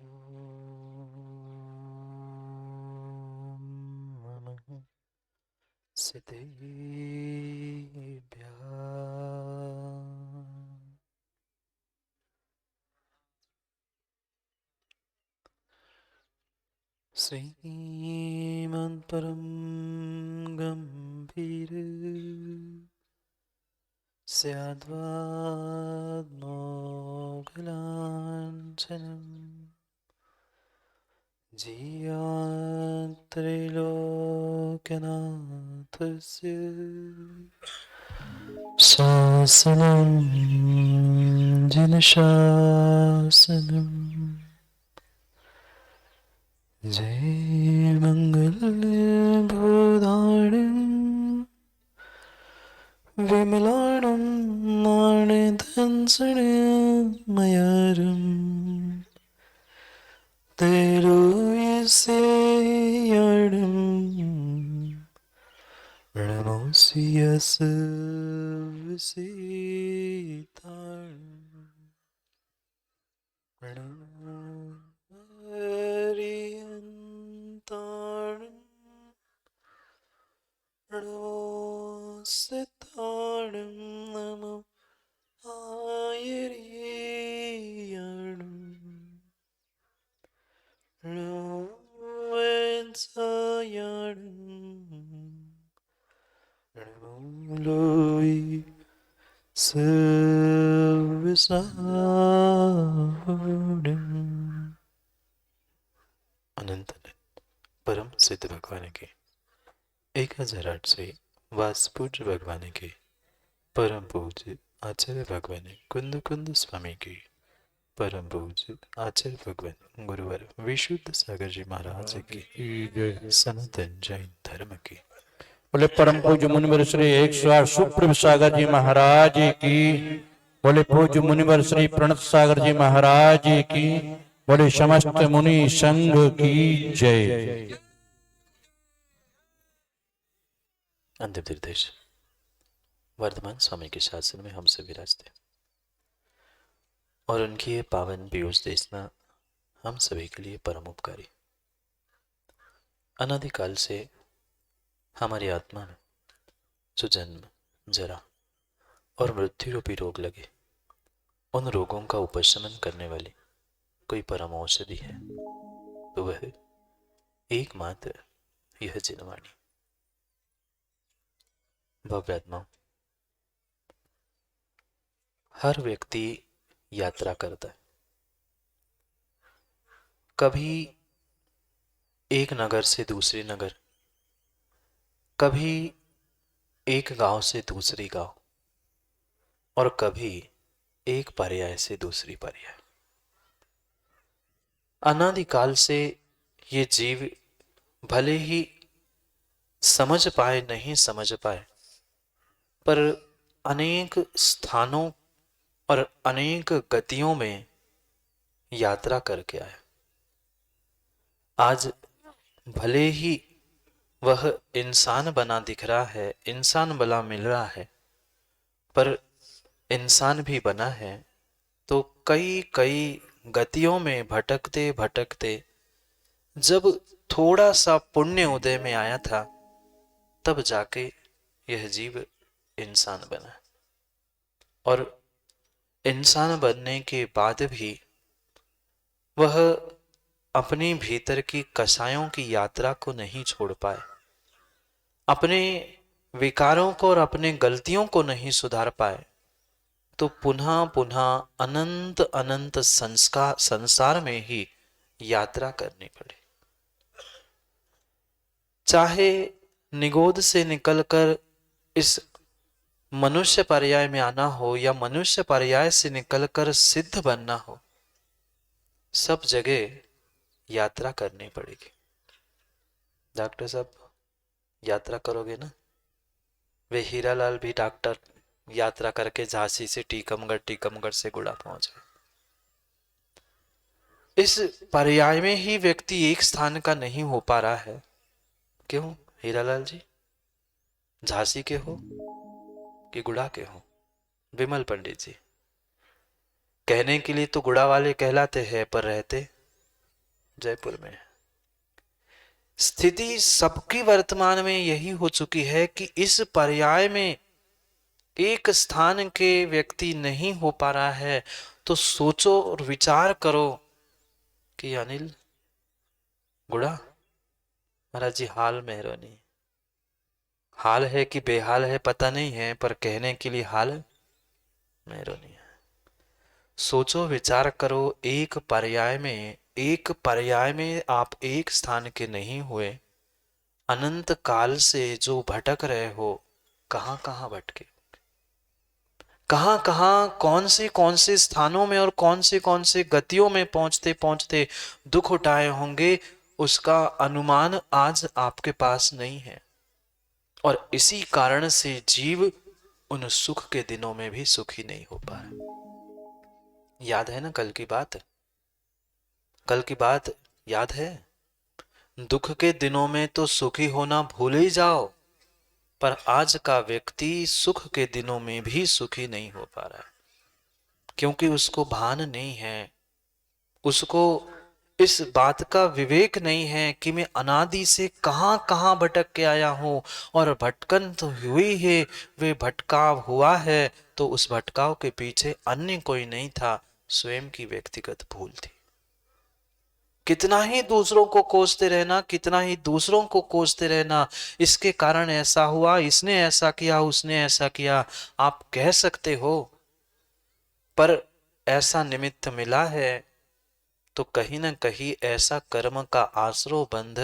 ॐ नमः सिद्धेभ्यः। श्रीमन्परं गम्भीर स्याद्वाग्मोघलाञ्छनम् जियात्रिलोकनाथस्य शासनं जिनशासनम्। जय मङ्गलबोधाणं विमलाणं मानदंसनमयरम् तेरुयसेयणं प्रणमोऽसि यस्य विसेताणं प्रणमो हरियन्ताणं प्रणमो सिताणं नमो आयर्येयणं लोई सर्वसावरणम्। अनंत परम सिद्ध भगवान के 1008 से वास पूज्य भगवान के परम पूज्य आचार्य भगवान कुंद कुंद स्वामी की परम पूज्य आचार्य भगवान गुरुवर विशुद्ध सागर जी महाराज की सनातन जैन धर्म की बोले परम पूज्य मुनिवर श्री 108 सुप्रभ सागर जी महाराज की। बोले पूज्य मुनिवर श्री प्रणत सागर जी महाराज की। बोले समस्त मुनि संघ की जय। अंतिम निर्देश वर्धमान स्वामी के शासन में हम सभी विराजते और उनकी ये पावन पीयूष देशना हम सभी के लिए परम उपकारी। अनादिकाल से हमारी आत्मा में जो जन्म जरा और मृत्यु रूपी रोग लगे, उन रोगों का उपशमन करने वाली कोई परम औषधि है तो वह एकमात्र यह जिनवाणी। भव्यात्मा हर व्यक्ति यात्रा करता है, कभी एक नगर से दूसरे नगर, कभी एक गांव से दूसरी गांव और कभी एक पर्याय से दूसरी पर्याय। अनादिकाल से ये जीव भले ही समझ पाए नहीं समझ पाए, पर अनेक स्थानों और अनेक गतियों में यात्रा करके आया। आज भले ही वह इंसान बना दिख रहा है, इंसान बना मिल रहा है, पर इंसान भी बना है तो कई कई गतियों में भटकते भटकते जब थोड़ा सा पुण्य उदय में आया था, तब जाके यह जीव इंसान बना। और इंसान बनने के बाद भी वह अपने भीतर की कषायों की यात्रा को नहीं छोड़ पाए, अपने विकारों को और अपने गलतियों को नहीं सुधार पाए, तो पुनः पुनः अनंत अनंत संसार में ही यात्रा करनी पड़े। चाहे निगोद से निकलकर इस मनुष्य पर्याय में आना हो या मनुष्य पर्याय से निकलकर सिद्ध बनना हो, सब जगह यात्रा करनी पड़ेगी। डॉक्टर साहब यात्रा करोगे ना? वे हीरालाल भी डॉक्टर यात्रा करके झांसी से टीकमगढ़, टीकमगढ़ से गुड़ा पहुंच गए। इस पर्याय में ही व्यक्ति एक स्थान का नहीं हो पा रहा है। क्यों हीरालाल जी? झांसी के हो कि गुड़ा के हो? विमल पंडित जी कहने के लिए तो गुड़ा वाले कहलाते हैं, पर रहते जयपुर में। स्थिति सबकी वर्तमान में यही हो चुकी है कि इस पर्याय में एक स्थान के व्यक्ति नहीं हो पा रहा है, तो सोचो और विचार करो कि अनिल गुड़ा महाराज जी हाल मेहरबानी, हाल है कि बेहाल है पता नहीं है, पर कहने के लिए हाल मेहरबानी है। सोचो विचार करो, एक पर्याय में आप एक स्थान के नहीं हुए, अनंत काल से जो भटक रहे हो, कहां कहां भटके, कहां कहां कौन से स्थानों में और कौन से गतियों में पहुंचते पहुंचते दुख उठाए होंगे, उसका अनुमान आज आपके पास नहीं है। और इसी कारण से जीव उन सुख के दिनों में भी सुखी नहीं हो पा रहा। याद है ना कल की बात, कल की बात याद है? दुख के दिनों में तो सुखी होना भूल ही जाओ, पर आज का व्यक्ति सुख के दिनों में भी सुखी नहीं हो पा रहा है, क्योंकि उसको भान नहीं है, उसको इस बात का विवेक नहीं है कि मैं अनादि से कहां कहां भटक के आया हूं, और भटकन तो हुई है, वे भटकाव हुआ है, तो उस भटकाव के पीछे अन्य कोई नहीं था, स्वयं की व्यक्तिगत भूल थी। कितना ही दूसरों को कोसते रहना, कितना ही दूसरों को कोसते रहना, इसके कारण ऐसा हुआ, इसने ऐसा किया, उसने ऐसा किया, आप कह सकते हो, पर ऐसा निमित्त मिला है तो कहीं ना कहीं ऐसा कर्म का आसरो बंध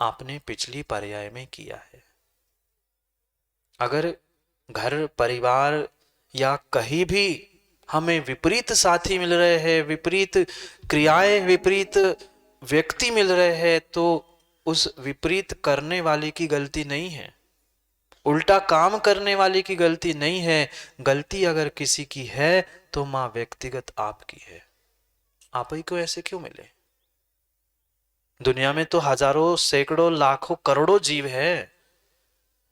आपने पिछली पर्याय में किया है। अगर घर परिवार या कहीं भी हमें विपरीत साथी मिल रहे हैं, विपरीत क्रियाएं, विपरीत व्यक्ति मिल रहे हैं, तो उस विपरीत करने वाले की गलती नहीं है, उल्टा काम करने वाले की गलती नहीं है। गलती अगर किसी की है तो मां व्यक्तिगत आपकी है। आप ही को ऐसे क्यों मिले? दुनिया में तो हजारों सैकड़ों लाखों करोड़ों जीव है,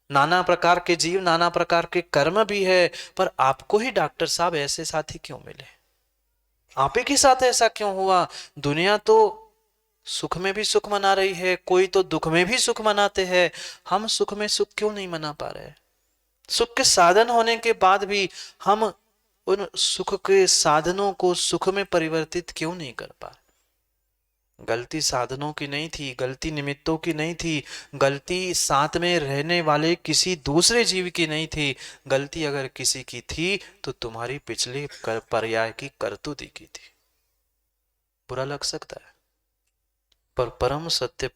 नाना प्रकार के जीव, नाना प्रकार के कर्म भी है, पर आपको ही डॉक्टर साहब ऐसे साथी क्यों मिले? आप ही के साथ ऐसा क्यों हुआ? दुनिया तो सुख में भी सुख मना रही है, कोई तो दुख में भी सुख मनाते हैं, हम सुख में सुख क्यों नहीं मना पा रहे? सुख के साधन होने के बाद भी हम उन सुख के साधनों को सुख में परिवर्तित क्यों नहीं कर पा रहे? गलती साधनों की नहीं थी, गलती निमित्तों की नहीं थी, गलती साथ में रहने वाले किसी दूसरे जीव की नहीं थी। गलती अगर किसी की थी तो तुम्हारी पिछले पर्याय की करतूती की थी। बुरा लग सकता है, पर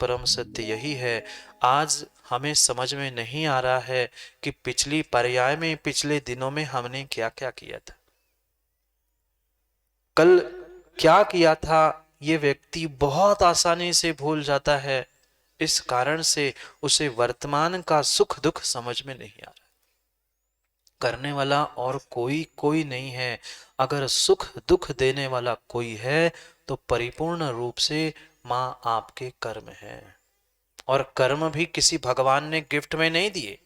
परम सत्य यही है। आज हमें समझ में नहीं आ रहा है कि पिछली पर्याय में, पिछले दिनों में हमने क्या क्या किया था, कल क्या किया था, ये व्यक्ति बहुत आसानी से भूल जाता है। इस कारण से उसे वर्तमान का सुख दुख समझ में नहीं आ रहा। करने वाला और कोई नहीं है। अगर सुख दुख देने वाला कोई है तो परिपूर्ण रूप से मां आपके कर्म है, और कर्म भी किसी भगवान ने गिफ्ट में नहीं दिए।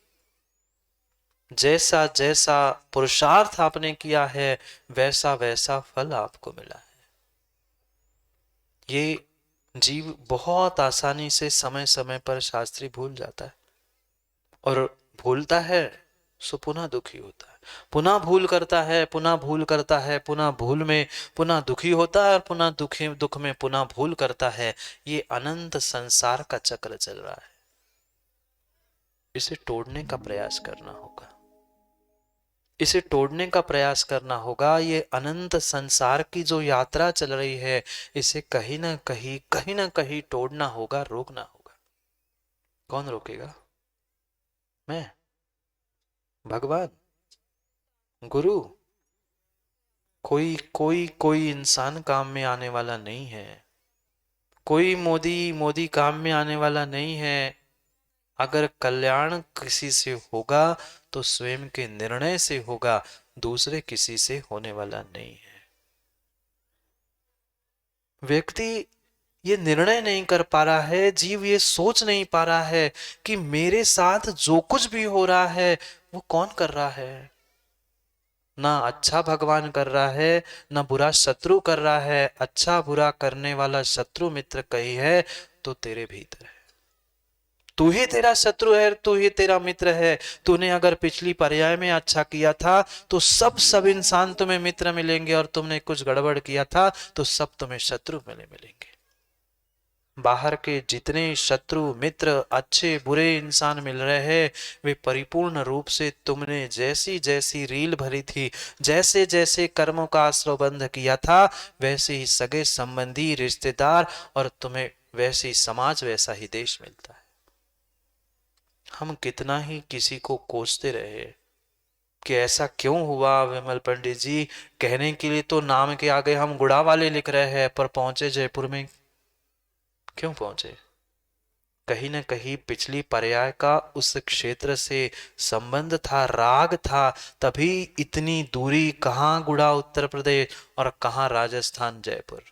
जैसा जैसा पुरुषार्थ आपने किया है, वैसा वैसा फल आपको मिला है। ये जीव बहुत आसानी से समय समय पर शास्त्री भूल जाता है, और भूलता है सो पुनः दुखी होता है, पुनः भूल करता है, पुनः भूल करता है, पुनः भूल में पुनः दुखी होता है, और पुनः दुख में पुनः भूल करता है। ये अनंत संसार का चक्र चल रहा है। इसे तोड़ने का प्रयास करना होगा, इसे तोड़ने का प्रयास करना होगा। ये अनंत संसार की जो यात्रा चल रही है, इसे कहीं ना कहीं तोड़ना होगा, रोकना होगा। कौन रोकेगा? मैं, भगवान, गुरु? कोई इंसान काम में आने वाला नहीं है, कोई मोदी काम में आने वाला नहीं है। अगर कल्याण किसी से होगा तो स्वयं के निर्णय से होगा, दूसरे किसी से होने वाला नहीं है। व्यक्ति ये निर्णय नहीं कर पा रहा है, जीव ये सोच नहीं पा रहा है कि मेरे साथ जो कुछ भी हो रहा है वो कौन कर रहा है? ना अच्छा भगवान कर रहा है, ना बुरा शत्रु कर रहा है। अच्छा बुरा करने वाला शत्रु मित्र कही है तो तेरे भीतर है। तू ही तेरा शत्रु है, तू ही तेरा मित्र है। तूने अगर पिछली पर्याय में अच्छा किया था तो सब इंसान तुम्हें मित्र मिलेंगे, और तुमने कुछ गड़बड़ किया था तो सब तुम्हें शत्रु मिलेंगे। बाहर के जितने शत्रु मित्र अच्छे बुरे इंसान मिल रहे हैं, वे परिपूर्ण रूप से तुमने जैसी जैसी रील भरी थी, जैसे जैसे कर्मों का आश्रयबंध किया था, वैसे ही सगे संबंधी रिश्तेदार, और तुम्हें वैसे ही समाज, वैसा ही देश मिलता है। हम कितना ही किसी को कोसते रहे कि ऐसा क्यों हुआ विमल पंडित जी, कहने के लिए तो नाम के आगे हम गुड़ा वाले लिख रहे हैं, पर पहुंचे जयपुर में क्यों पहुंचे? कहीं न कहीं पिछली पर्याय का उस क्षेत्र से संबंध था, राग था, तभी इतनी दूरी। कहाँ गुड़ा उत्तर प्रदेश और कहाँ राजस्थान जयपुर।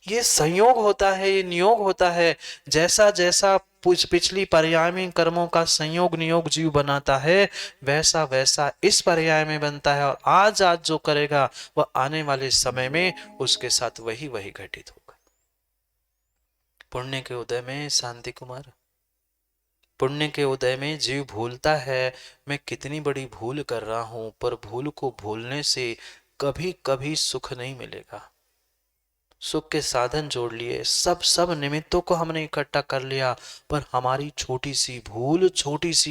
ये संयोग होता है, ये नियोग होता है। जैसा जैसा पिछली पर्याय में कर्मों का संयोग नियोग जीव बनाता है, वैसा वैसा इस पर्याय में बनता है, और आज आज जो करेगा वह आने वाले समय में उसके साथ वही वही घटित होगा। पुण्य के उदय में शांति कुमार, पुण्य के उदय में जीव भूलता है मैं कितनी बड़ी भूल कर रहा हूं, पर भूल को भूलने से कभी कभी सुख नहीं मिलेगा। सुख के साधन जोड़ लिए, सब निमित्तों को हमने इकट्ठा कर लिया, पर हमारी छोटी सी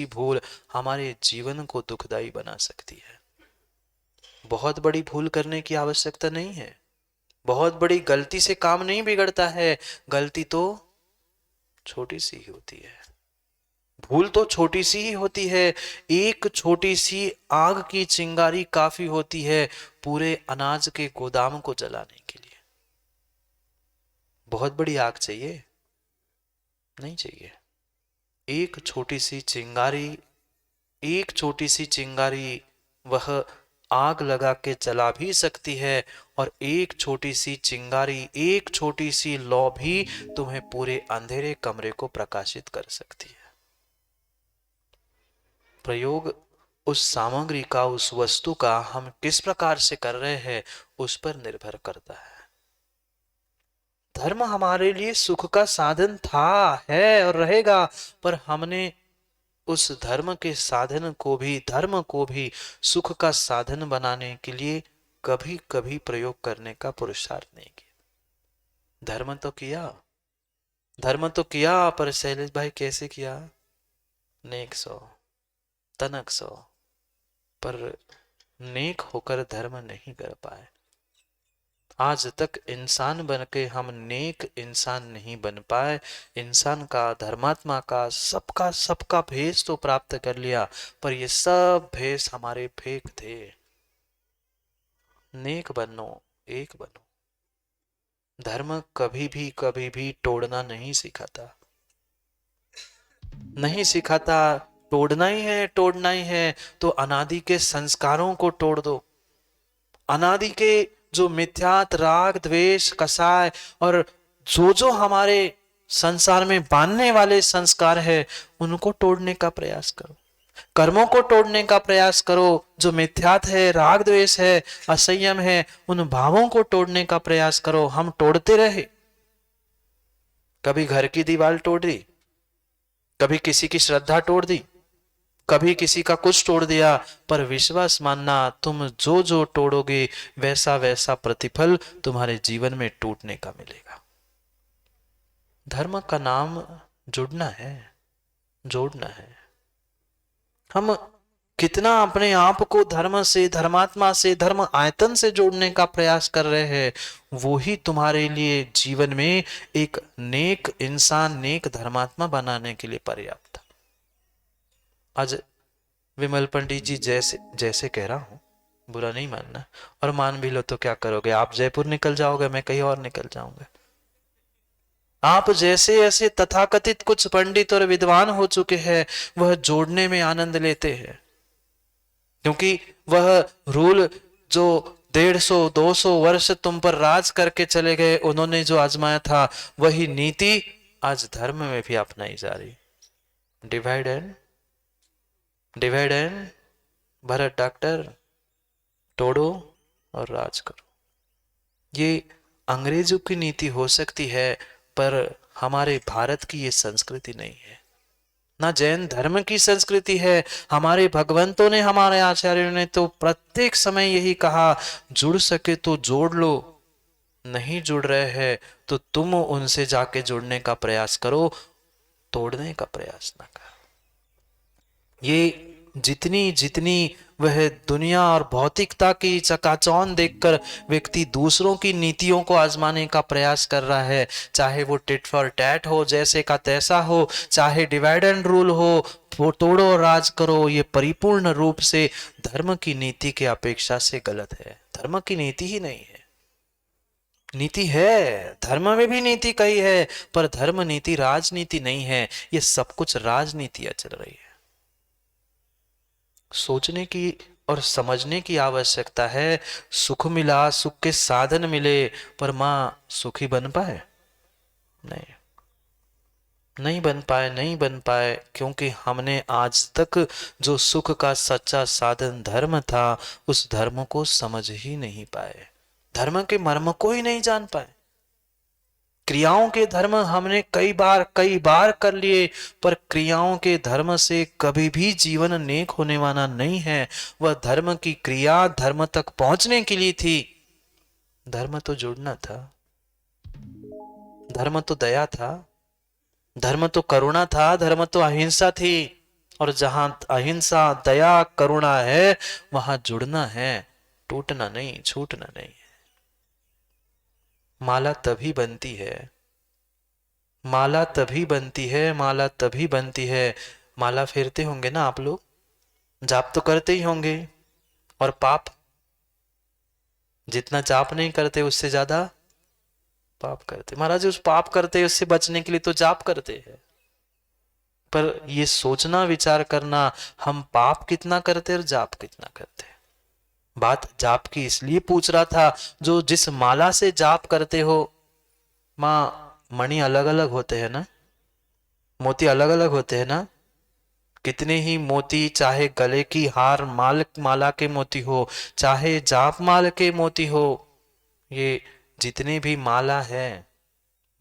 भूल हमारे जीवन को दुखदाई बना सकती है। बहुत बड़ी भूल करने की आवश्यकता नहीं है, बहुत बड़ी गलती से काम नहीं बिगड़ता है, गलती तो छोटी सी ही होती है, भूल तो छोटी सी ही होती है। एक छोटी सी आग की चिंगारी काफी होती है पूरे अनाज के गोदाम को जलाने के लिए। बहुत बड़ी आग चाहिए नहीं चाहिए। एक छोटी सी चिंगारी, एक छोटी सी चिंगारी वह आग लगा के जला भी सकती है, और एक छोटी सी चिंगारी, एक छोटी सी लौ भी तुम्हें पूरे अंधेरे कमरे को प्रकाशित कर सकती है। प्रयोग उस सामग्री का, उस वस्तु का हम किस प्रकार से कर रहे हैं उस पर निर्भर करता है। धर्म हमारे लिए सुख का साधन था, है और रहेगा, पर हमने उस धर्म के साधन को भी, धर्म को भी सुख का साधन बनाने के लिए कभी कभी प्रयोग करने का पुरुषार्थ नहीं किया। धर्म तो किया, पर शैलेश भाई कैसे किया? नेक सो तनक सो, पर नेक होकर धर्म नहीं कर पाए। आज तक इंसान बन के हम नेक इंसान नहीं बन पाए। इंसान का, धर्मात्मा का, सबका भेष तो प्राप्त कर लिया, पर ये सब भेष हमारे फेक थे। नेक बनो, एक बनो। धर्म कभी भी तोड़ना नहीं सिखाता, नहीं सिखाता। तोड़ना ही है तो अनादि के संस्कारों को तोड़ दो। अनादि के जो मिथ्यात, राग, द्वेष, कसाय और जो हमारे संसार में बांधने वाले संस्कार है, उनको तोड़ने का प्रयास करो। कर्मों को तोड़ने का प्रयास करो। जो मिथ्यात है, राग द्वेष है, असंयम है, उन भावों को तोड़ने का प्रयास करो। हम तोड़ते रहे, कभी घर की दीवार तोड़ दी, कभी किसी की श्रद्धा तोड़ दी, कभी किसी का कुछ तोड़ दिया, पर विश्वास मानना तुम जो तोड़ोगे वैसा वैसा प्रतिफल तुम्हारे जीवन में टूटने का मिलेगा। धर्म का नाम जुड़ना है, जोड़ना है। हम कितना अपने आप को धर्म से, धर्मात्मा से, धर्म आयतन से जोड़ने का प्रयास कर रहे हैं, वो ही तुम्हारे लिए जीवन में एक नेक इंसान, नेक धर्मात्मा बनाने के लिए पर्याप्त। आज विमल पंडित जी जैसे जैसे कह रहा हूं, बुरा नहीं मानना, और मान भी लो तो क्या करोगे? आप जयपुर निकल जाओगे, मैं कहीं और निकल जाऊंगा। आप जैसे ऐसे तथाकथित कुछ पंडित और विद्वान हो चुके हैं, वह जोड़ने में आनंद लेते हैं, क्योंकि वह रूल जो 150-200 वर्ष तुम पर राज करके चले गए, उन्होंने जो आजमाया था, वही नीति आज धर्म में भी अपनाई जा रही। डिवाइड एंड भरत डॉक्टर, तोड़ो और राज करो। ये अंग्रेजों की नीति हो सकती है, पर हमारे भारत की ये संस्कृति नहीं है, ना जैन धर्म की संस्कृति है। हमारे भगवंतों ने, हमारे आचार्यों ने तो प्रत्येक समय यही कहा, जुड़ सके तो जोड़ लो, नहीं जुड़ रहे हैं तो तुम उनसे जाके जुड़ने का प्रयास करो, तोड़ने का प्रयास ना करो। ये जितनी जितनी वह दुनिया और भौतिकता की चकाचौंध देखकर व्यक्ति दूसरों की नीतियों को आजमाने का प्रयास कर रहा है, चाहे वो टिट फॉर टैट हो, जैसे का तैसा हो, चाहे डिवाइड एंड रूल हो, तोड़ो और राज करो, ये परिपूर्ण रूप से धर्म की नीति के अपेक्षा से गलत है। धर्म की नीति ही नहीं है। नीति है, धर्म में भी नीति कही है, पर धर्म नीति राजनीति नहीं है। ये सब कुछ राजनीतियां चल रही है। सोचने की और समझने की आवश्यकता है। सुख मिला, सुख के साधन मिले, पर मां सुखी बन पाए? नहीं, नहीं बन पाए, नहीं बन पाए, क्योंकि हमने आज तक जो सुख का सच्चा साधन धर्म था, उस धर्म को समझ ही नहीं पाए, धर्म के मर्म को ही नहीं जान पाए। क्रियाओं के धर्म हमने कई बार कर लिए, पर क्रियाओं के धर्म से कभी भी जीवन नेक होने वाला नहीं है। वह धर्म की क्रिया धर्म तक पहुंचने के लिए थी। धर्म तो जुड़ना था, धर्म तो दया था, धर्म तो करुणा था, धर्म तो अहिंसा थी। और जहां अहिंसा, दया, करुणा है, वहां जुड़ना है, टूटना नहीं, छूटना नहीं। माला तभी बनती है, माला तभी बनती है, माला तभी बनती है। माला फेरते होंगे ना आप लोग, जाप तो करते ही होंगे, और पाप, जितना जाप नहीं करते उससे ज्यादा पाप करते। महाराज उस पाप करते हैं, उससे बचने के लिए तो जाप करते हैं, पर ये सोचना विचार करना, हम पाप कितना करते और जाप कितना करते। बात जाप की इसलिए पूछ रहा था, जो जिस माला से जाप करते हो, माँ मणि अलग अलग होते हैं ना, मोती अलग अलग होते हैं ना। कितने ही मोती, चाहे गले की हार माला के मोती हो, चाहे जाप माल के मोती हो, ये जितने भी माला है,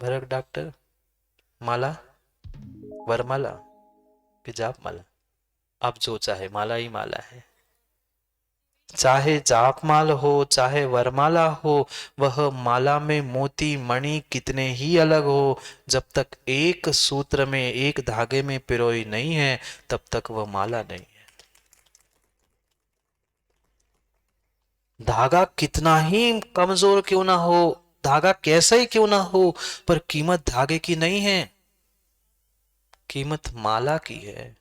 भरत डॉक्टर, माला, वरमाला कि जाप माला, अब जो चाहे माला ही माला है। चाहे जापमाल हो, चाहे वरमाला हो, वह माला में मोती मणि कितने ही अलग हो, जब तक एक सूत्र में, एक धागे में पिरोई नहीं है, तब तक वह माला नहीं है। धागा कितना ही कमजोर क्यों ना हो, धागा कैसा ही क्यों ना हो, पर कीमत धागे की नहीं है, कीमत माला की है।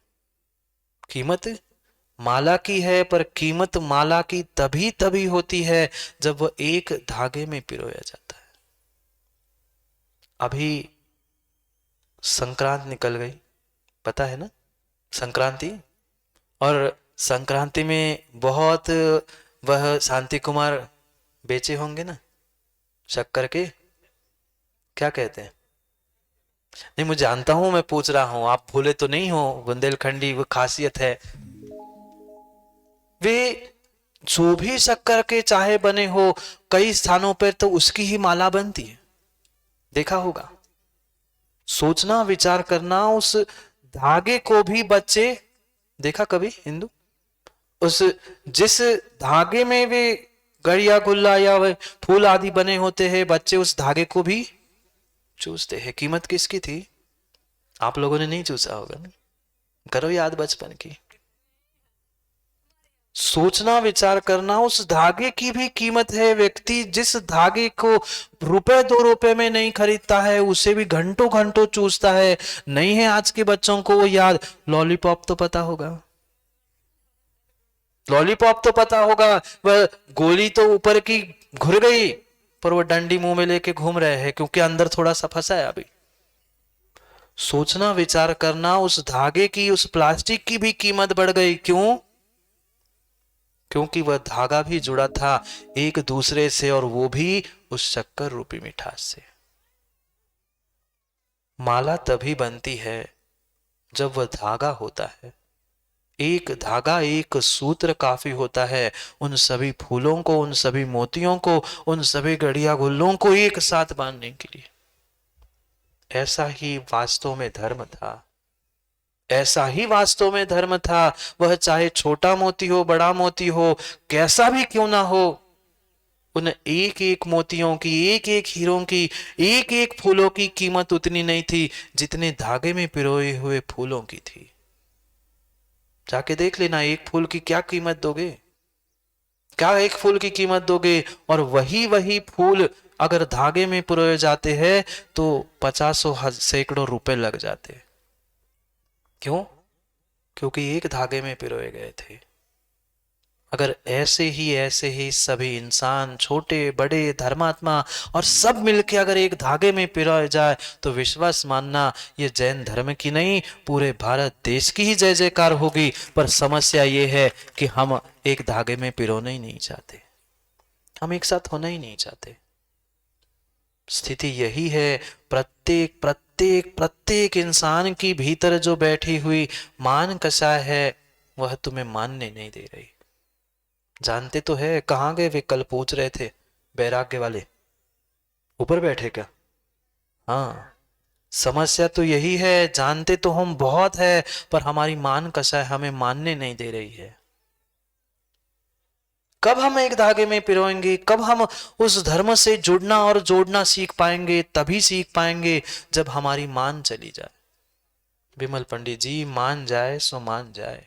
कीमत माला की है, पर कीमत माला की तभी तभी होती है जब वह एक धागे में पिरोया जाता है। अभी संक्रांत निकल गई, पता है ना संक्रांति, और संक्रांति में बहुत वह शांति कुमार बेचे होंगे ना शक्कर के, क्या कहते हैं? नहीं, मैं जानता हूं, मैं पूछ रहा हूं, आप भूले तो नहीं हो, बुंदेलखंडी वो खासियत है। वे जो भी शक्कर के चाहे बने हो, कई स्थानों पर तो उसकी ही माला बनती है, देखा होगा। सोचना विचार करना, उस धागे को भी बच्चे, देखा कभी हिंदू, उस जिस धागे में वे गड़िया गुल्ला या वे फूल आदि बने होते हैं, बच्चे उस धागे को भी चूसते हैं। कीमत किसकी थी? आप लोगों ने नहीं चूसा होगा ना, करो याद बचपन की। सोचना विचार करना, उस धागे की भी कीमत है। व्यक्ति जिस धागे को रुपए 2 रुपए में नहीं खरीदता है, उसे भी घंटों घंटों चूसता है। नहीं है आज के बच्चों को वो याद। लॉलीपॉप तो पता होगा, लॉलीपॉप तो पता होगा, वह गोली तो ऊपर की घुर गई, पर वो डंडी मुंह में लेके घूम रहे हैं, क्योंकि अंदर थोड़ा सा फंसा है अभी। सोचना विचार करना, उस धागे की, उस प्लास्टिक की भी कीमत बढ़ गई। क्यों? क्योंकि वह धागा भी जुड़ा था एक दूसरे से, और वो भी उस शक्कर रूपी मिठास से। माला तभी बनती है जब वह धागा होता है, एक धागा, एक सूत्र काफी होता है उन सभी फूलों को, उन सभी मोतियों को, उन सभी गढ़िया गुल्लों को एक साथ बांधने के लिए। ऐसा ही वास्तव में धर्म था, ऐसा ही वास्तव में धर्म था। वह चाहे छोटा मोती हो, बड़ा मोती हो, कैसा भी क्यों ना हो, उन एक एक मोतियों की, एक एक हीरों की, एक एक फूलों की कीमत उतनी नहीं थी जितने धागे में पिरोए हुए फूलों की थी। जाके देख लेना, एक फूल की क्या कीमत दोगे, क्या एक फूल की कीमत दोगे? और वही वही फूल अगर धागे में पिरोए जाते हैं तो पचासों सैकड़ों रुपए लग जाते। क्यों? क्योंकि एक धागे में पिरोए गए थे। अगर ऐसे ही सभी इंसान, छोटे बड़े, धर्मात्मा और सब मिलके अगर एक धागे में पिरोए जाए तो विश्वास मानना, ये जैन धर्म की नहीं, पूरे भारत देश की ही जय जयकार होगी। पर समस्या ये है कि हम एक धागे में पिरोना ही नहीं चाहते, हम एक साथ होना ही नहीं चाहते। स्थिति यही है। प्रत्येक प्रत्येक प्रत्येक इंसान की भीतर जो बैठी हुई मान कषाय है, वह तुम्हें मानने नहीं दे रही। जानते तो है, कहाँ गए वे? कल पूछ रहे थे बैराग्य वाले, ऊपर बैठे क्या? हाँ, समस्या तो यही है, जानते तो हम बहुत है पर हमारी मान कषाय हमें मानने नहीं दे रही है। कब हम एक धागे में पिरोएंगे, कब हम उस धर्म से जुड़ना और जोड़ना सीख पाएंगे? तभी सीख पाएंगे जब हमारी मान चली जाए। विमल पंडित जी, मान जाए सो मान जाए।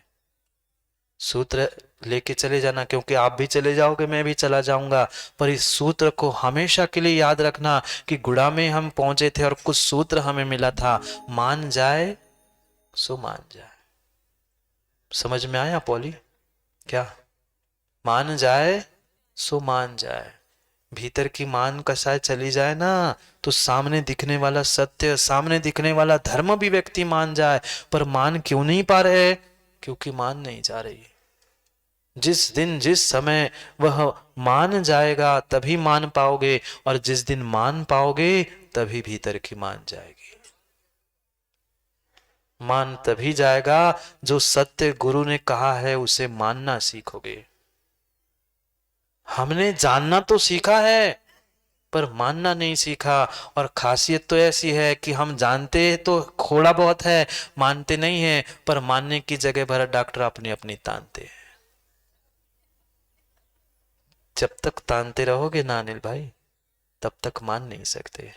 सूत्र लेके चले जाना, क्योंकि आप भी चले जाओगे, मैं भी चला जाऊंगा। पर इस सूत्र को हमेशा के लिए याद रखना कि गुड़ा में हम पहुंचे थे और कुछ सूत्र हमें मिला था, मान जाए सो मान जाए। समझ में आया पॉली? क्या? मान जाए सो मान जाए। भीतर की मान कसाय चली जाए ना, तो सामने दिखने वाला सत्य, सामने दिखने वाला धर्म भी व्यक्ति मान जाए। पर मान क्यों नहीं पा रहे? क्योंकि मान नहीं जा रही। जिस दिन जिस समय वह मान जाएगा तभी मान पाओगे, और जिस दिन मान पाओगे तभी भीतर की मान जाएगी। मान तभी जाएगा जो सत्य गुरु ने कहा है उसे मानना सीखोगे। हमने जानना तो सीखा है पर मानना नहीं सीखा। और खासियत तो ऐसी है कि हम जानते तो थोड़ा बहुत है, मानते नहीं है। पर मानने की जगह भर डॉक्टर अपनी अपनी तानते हैं। जब तक तानते रहोगे ना अनिल भाई, तब तक मान नहीं सकते।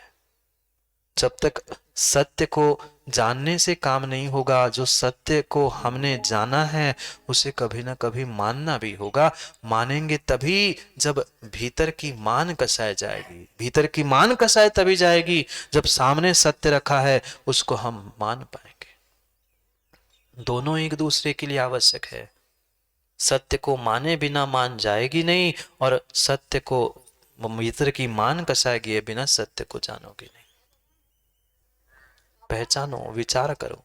जब तक सत्य को जानने से काम नहीं होगा, जो सत्य को हमने जाना है उसे कभी ना कभी मानना भी होगा। मानेंगे तभी जब भीतर की मान कसाई जाएगी। भीतर की मान कसाई तभी जाएगी जब सामने सत्य रखा है उसको हम मान पाएंगे। दोनों एक दूसरे के लिए आवश्यक है। सत्य को माने बिना मान जाएगी नहीं, और सत्य को भीतर की मान कसाएगी बिना सत्य को जानोगे नहीं। पहचानो, विचार करो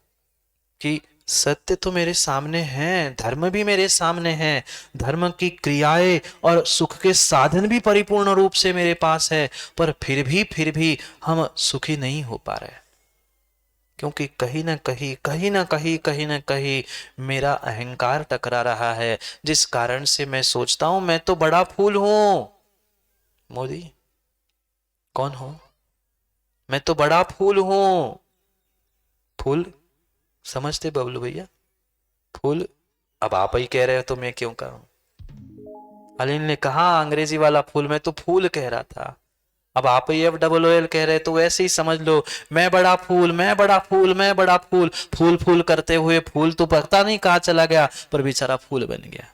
कि सत्य तो मेरे सामने है, धर्म भी मेरे सामने है, धर्म की क्रियाएं और सुख के साधन भी परिपूर्ण रूप से मेरे पास है। पर फिर भी हम सुखी नहीं हो पा रहे, क्योंकि कहीं ना कहीं मेरा अहंकार टकरा रहा है, जिस कारण से मैं सोचता हूं मैं तो बड़ा फूल हूं। मोदी कौन हो? मैं तो बड़ा फूल हूं। फूल समझते बबलू भैया? फूल अब आप ही कह रहे हो तो मैं क्यों कहूं? अनिल ने कहा अंग्रेजी वाला फूल, मैं तो फूल कह रहा था। अब आप ही FOOL कह रहे तो वैसे ही समझ लो, मैं बड़ा फूल, मैं बड़ा फूल, मैं बड़ा फूल। फूल फूल करते हुए फूल तो पता नहीं कहां चला गया, पर बेचारा फूल बन गया।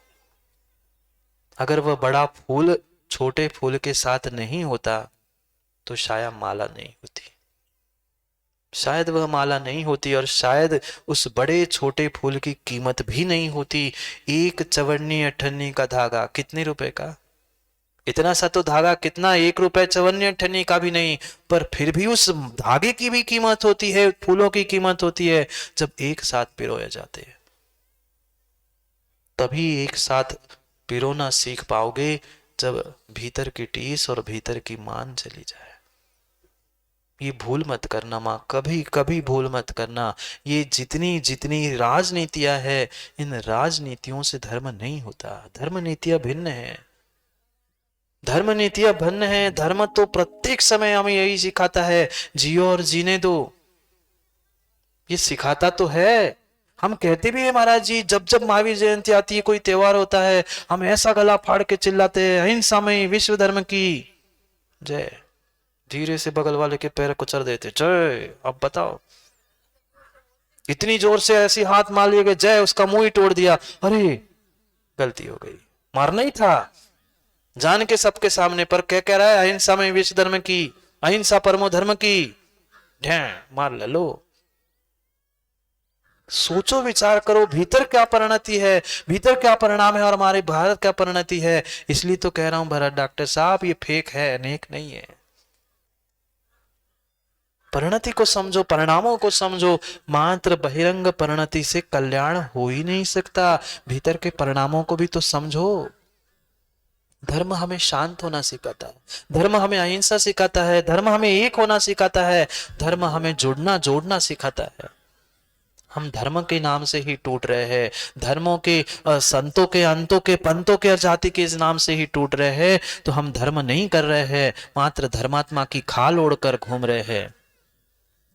अगर वह बड़ा फूल छोटे फूल के साथ नहीं होता तो शायद माला नहीं होती, शायद वह माला नहीं होती, और शायद उस बड़े छोटे फूल की कीमत भी नहीं होती। एक चवन्नी अठन्नी का धागा कितने रुपए का? इतना सा तो धागा कितना, 1 रुपए चवन्नी अठन्नी का भी नहीं। पर फिर भी उस धागे की भी कीमत होती है, फूलों की कीमत होती है जब एक साथ पिरोए जाते हैं। तभी एक साथ पिरोना सीख पाओगे जब भीतर की टीस और भीतर की मान चली जाए। ये भूल मत करना माँ, कभी कभी भूल मत करना। ये जितनी जितनी राजनीतियां है, इन राजनीतियों से धर्म नहीं होता। धर्म नीतियां भिन्न है, धर्म नीतियां भिन्न है। धर्म तो प्रत्येक समय हमें यही सिखाता है, जियो और जीने दो। ये सिखाता तो है। हम कहते भी है महाराज जी, जब जब महावीर जयंती आती है, कोई त्योहार होता है, हम ऐसा गला फाड़ के चिल्लाते हैं, अहिंसा में विश्व धर्म की जय। धीरे से बगल वाले के पैर कुचल देते, जय। अब बताओ, इतनी जोर से ऐसी हाथ मार लिए गए, जय, उसका मुंह ही तोड़ दिया। अरे गलती हो गई, मारना ही था जान के सबके सामने, पर क्या कह रहा है, अहिंसा में विश्व धर्म की, अहिंसा परमो धर्म की, मार ले लो। सोचो, विचार करो, भीतर क्या परिणति है, भीतर क्या परिणाम है, और हमारे भारत क्या परिणति है। इसलिए तो कह रहा हूं भरत डॉक्टर साहब, ये फेक है, अनेक नहीं है। परिणति को समझो, परिणामों को समझो। मात्र बहिरंग परिणति से कल्याण हो ही नहीं सकता, भीतर के परिणामों को भी तो समझो। धर्म हमें शांत होना सिखाता है, धर्म हमें अहिंसा सिखाता है, धर्म हमें एक होना सिखाता है, धर्म हमें जुड़ना जोड़ना सिखाता है। हम धर्म के नाम से ही टूट रहे हैं, धर्मों के संतों के अंतों के पंतों के जाति के इस नाम से ही टूट रहे हैं। तो हम धर्म नहीं कर रहे हैं, मात्र धर्मात्मा की खाल ओढ़कर घूम रहे हैं।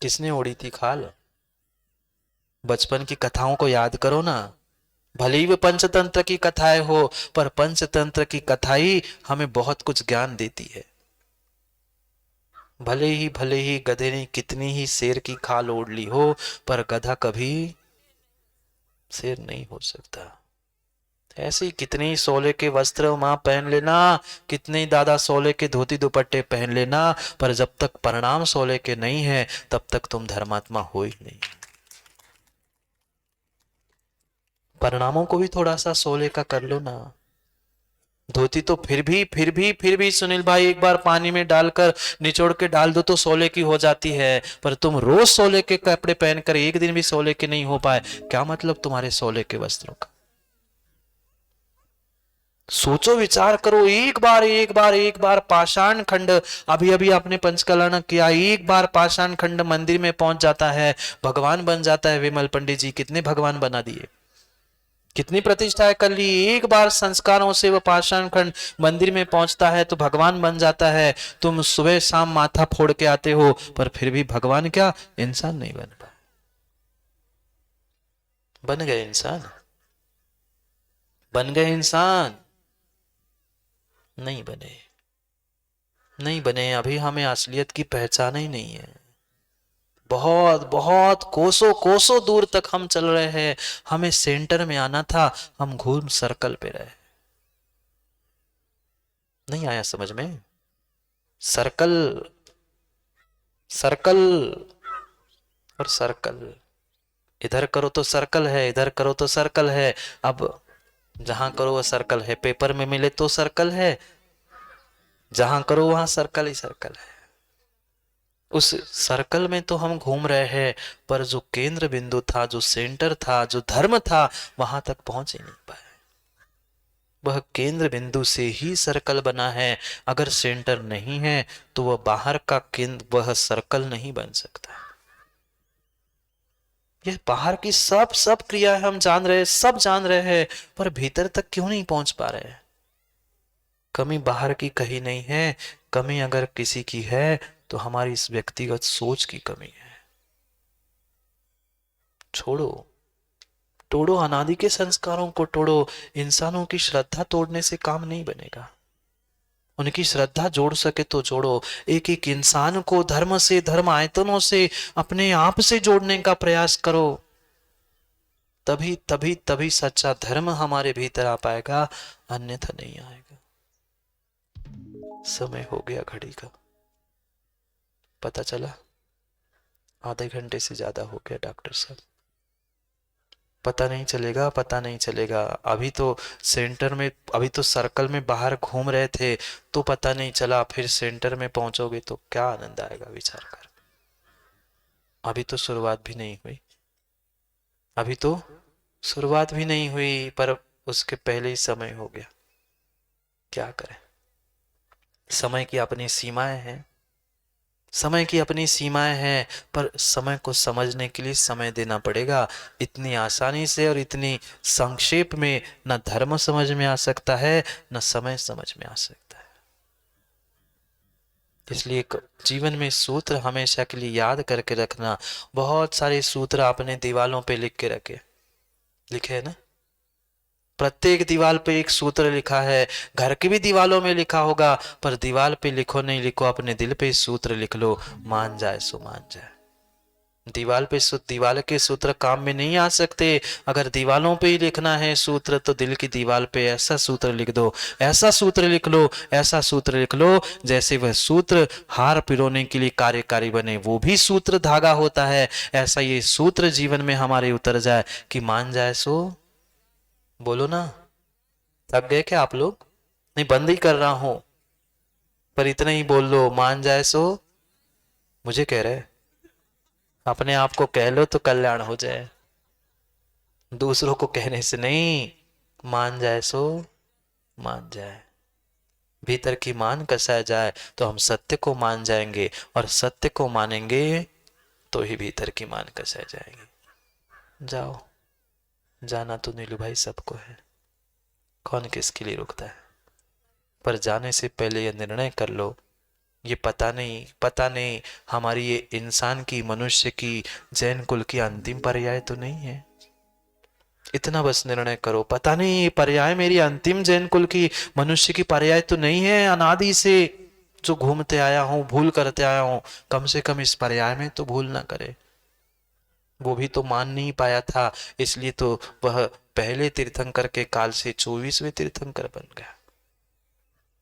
किसने ओढ़ी थी खाल? बचपन की कथाओं को याद करो ना। भले ही वे पंचतंत्र की कथाएं हो, पर पंचतंत्र की कथा ही हमें बहुत कुछ ज्ञान देती है। भले ही गधे ने कितनी ही शेर की खाल ओढ़ ली हो, पर गधा कभी शेर नहीं हो सकता। ऐसे ही कितने ही सोले के वस्त्र मां पहन लेना, कितने ही दादा सोले के धोती दुपट्टे पहन लेना, पर जब तक परिणाम सोले के नहीं है, तब तक तुम धर्मात्मा हो ही नहीं। परिणामों को भी थोड़ा सा सोले का कर लो ना। धोती तो फिर भी सुनील भाई, एक बार पानी में डालकर निचोड़ के डाल दो तो सोले की हो जाती है, पर तुम रोज सोले के कपड़े पहनकर एक दिन भी सोले के नहीं हो पाए, क्या मतलब तुम्हारे सोले के वस्त्रों का? सोचो, विचार करो। एक बार पाषाण खंड, अभी अभी आपने पंचकलन किया, एक बार पाषाण खंड मंदिर में पहुंच जाता है, भगवान बन जाता है। विमल पंडित जी कितने भगवान बना दिए, कितनी प्रतिष्ठाएं कर ली। एक बार संस्कारों से वह पाषाण खंड मंदिर में पहुंचता है तो भगवान बन जाता है। तुम सुबह शाम माथा फोड़ के आते हो, पर फिर भी भगवान क्या, इंसान नहीं बन पाए। बन गए इंसान, बन गए इंसान, नहीं बने, नहीं बने। अभी हमें असलियत की पहचान ही नहीं है। बहुत बहुत कोसों कोसों दूर तक हम चल रहे हैं, हमें सेंटर में आना था, हम घूम सर्कल पे रहे। नहीं आया समझ में? सर्कल, सर्कल और सर्कल, इधर करो तो सर्कल है, इधर करो तो सर्कल है। अब जहां करो वो सर्कल है, पेपर में मिले तो सर्कल है, जहां करो वहां सर्कल ही सर्कल है। उस सर्कल में तो हम घूम रहे हैं, पर जो केंद्र बिंदु था, जो सेंटर था, जो धर्म था, वहां तक पहुंच ही नहीं पाए। वह केंद्र बिंदु से ही सर्कल बना है। अगर सेंटर नहीं है तो वह बाहर का केंद्र, वह सर्कल नहीं बन सकता। यह बाहर की सब क्रिया हम जान रहे, सब जान रहे हैं, पर भीतर तक क्यों नहीं पहुंच पा रहे हैं? कमी बाहर की कहीं नहीं है, कमी अगर किसी की है तो हमारी इस व्यक्तिगत सोच की कमी है। छोड़ो, तोड़ो, अनादि के संस्कारों को तोड़ो। इंसानों की श्रद्धा तोड़ने से काम नहीं बनेगा, उनकी श्रद्धा जोड़ सके तो जोड़ो। एक एक इंसान को धर्म से, धर्म आयतनों से, अपने आप से जोड़ने का प्रयास करो। तभी तभी तभी सच्चा धर्म हमारे भीतर आ पाएगा, अन्यथा नहीं आएगा। समय हो गया घड़ी का, पता चला आधे घंटे से ज्यादा हो गया डॉक्टर साहब। पता नहीं चलेगा, पता नहीं चलेगा। अभी तो सेंटर में, अभी तो सर्कल में बाहर घूम रहे थे तो पता नहीं चला, फिर सेंटर में पहुंचोगे तो क्या आनंद आएगा, विचार कर। अभी तो शुरुआत भी नहीं हुई, अभी तो शुरुआत भी नहीं हुई, पर उसके पहले ही समय हो गया। क्या करें, समय की अपनी सीमाएं हैं, समय की अपनी सीमाएं हैं, पर समय को समझने के लिए समय देना पड़ेगा। इतनी आसानी से और इतनी संक्षेप में न धर्म समझ में आ सकता है, न समय समझ में आ सकता है। इसलिए जीवन में सूत्र हमेशा के लिए याद करके रखना। बहुत सारे सूत्र आपने दीवालों पे लिखे है ना, प्रत्येक दीवार पे एक सूत्र लिखा है। घर की भी दीवालों में लिखा होगा, पर दीवार पे लिखो नहीं लिखो, अपने दिल पे सूत्र लिख लो, मान जाए सो मान जाए। दीवाल के सूत्र काम में नहीं आ सकते। अगर दीवालों पे ही लिखना है सूत्र, तो दिल की दीवार पे ऐसा सूत्र लिख दो, ऐसा सूत्र लिख लो, ऐसा सूत्र लिख लो, जैसे वह सूत्र हार पिरोने के लिए कार्यकारी बने। वो भी सूत्र धागा होता है, ऐसा ये सूत्र जीवन में हमारे उतर जाए कि मान जाए सो। बोलो ना, थक गए क्या आप लोग? नहीं, बंद ही कर रहा हूं, पर इतना ही बोल लो, मान जाए सो। मुझे कह रहे, अपने आप को कह लो तो कल्याण हो जाए, दूसरों को कहने से नहीं। मान जाए सो मान जाए। भीतर की मान कसा जाए तो हम सत्य को मान जाएंगे, और सत्य को मानेंगे तो ही भीतर की मान कसा जाएगी। जाओ, जाना तो नीलू भाई सबको है, कौन किसके लिए रुकता है। पर जाने से पहले यह निर्णय कर लो, ये पता नहीं हमारी ये इंसान की, मनुष्य की, जैन कुल की अंतिम पर्याय तो नहीं है। इतना बस निर्णय करो, पता नहीं ये पर्याय मेरी अंतिम जैन कुल की, मनुष्य की पर्याय तो नहीं है। अनादि से जो घूमते आया हूं, भूल करते आया हूं, कम से कम इस पर्याय में तो भूल ना करे। वो भी तो मान नहीं पाया था, इसलिए तो वह पहले तीर्थंकर के काल से 24वें तीर्थंकर बन गया।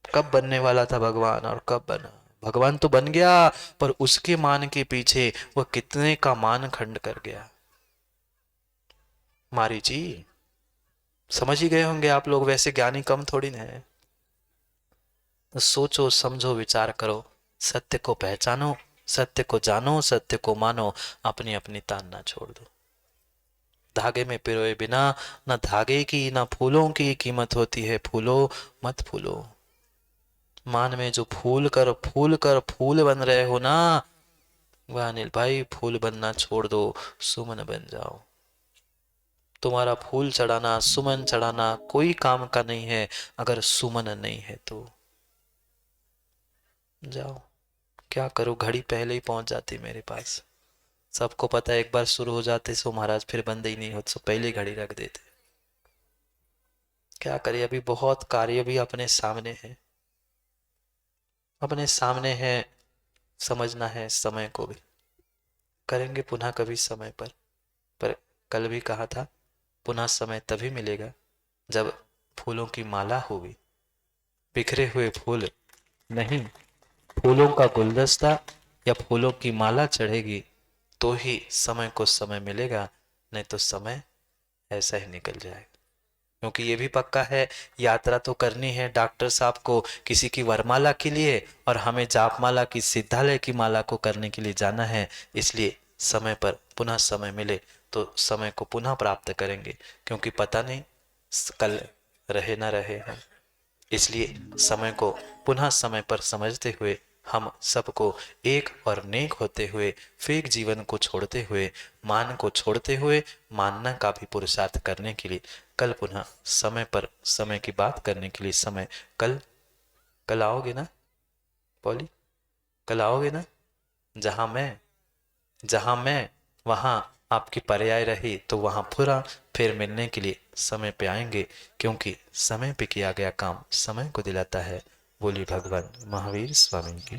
कब बनने वाला था भगवान और कब बना? भगवान तो बन गया, पर उसके मान के पीछे वह कितने का मान खंड कर गया। मारी जी, समझ ही गए होंगे आप लोग, वैसे ज्ञानी कम थोड़ी ना है। तो सोचो, समझो, विचार करो, सत्य को पहचानो, सत्य को जानो, सत्य को मानो, अपनी अपनी तान ना छोड़ दो। धागे में पिरोए बिना न धागे की न फूलों की कीमत होती है। फूलो मत फूलो। मान में जो फूल कर फूल बन रहे हो ना, वह अनिल भाई फूल बनना छोड़ दो, सुमन बन जाओ। तुम्हारा फूल चढ़ाना, सुमन चढ़ाना कोई काम का नहीं है, अगर सुमन नहीं है तो। जाओ, क्या करूं, घड़ी पहले ही पहुंच जाती मेरे पास। सबको पता है एक बार शुरू हो जाते सो महाराज फिर बंद ही नहीं होते, सो पहले ही घड़ी रख देते। क्या करें, अभी बहुत कार्य भी अपने सामने है, समझना है समय को भी। करेंगे पुनः कभी समय पर कल भी कहा था, पुनः समय तभी मिलेगा जब फूलों की माला होगी। बिखरे हुए फूल नहीं, फूलों का गुलदस्ता या फूलों की माला चढ़ेगी तो ही समय को समय मिलेगा, नहीं तो समय ऐसा ही निकल जाएगा। क्योंकि ये भी पक्का है, यात्रा तो करनी है डॉक्टर साहब को किसी की वरमाला के लिए, और हमें जापमाला की, सिद्धालय की माला को करने के लिए जाना है। इसलिए समय पर पुनः समय मिले तो समय को पुनः प्राप्त करेंगे, क्योंकि पता नहीं कल रहे ना रहे हम। इसलिए समय को पुनः समय पर समझते हुए हम सबको एक और नेक होते हुए, फेक जीवन को छोड़ते हुए, मान को छोड़ते हुए, मानना का भी पुरुषार्थ करने के लिए कल पुनः समय पर समय की बात करने के लिए समय कल आओगे ना पॉली? कल आओगे ना? जहां मैं वहां आपकी पर्याय रही, तो वहां पूरा फिर मिलने के लिए समय पे आएंगे, क्योंकि समय पे किया गया काम समय को दिलाता है। बोली भगवान महावीर स्वामी की।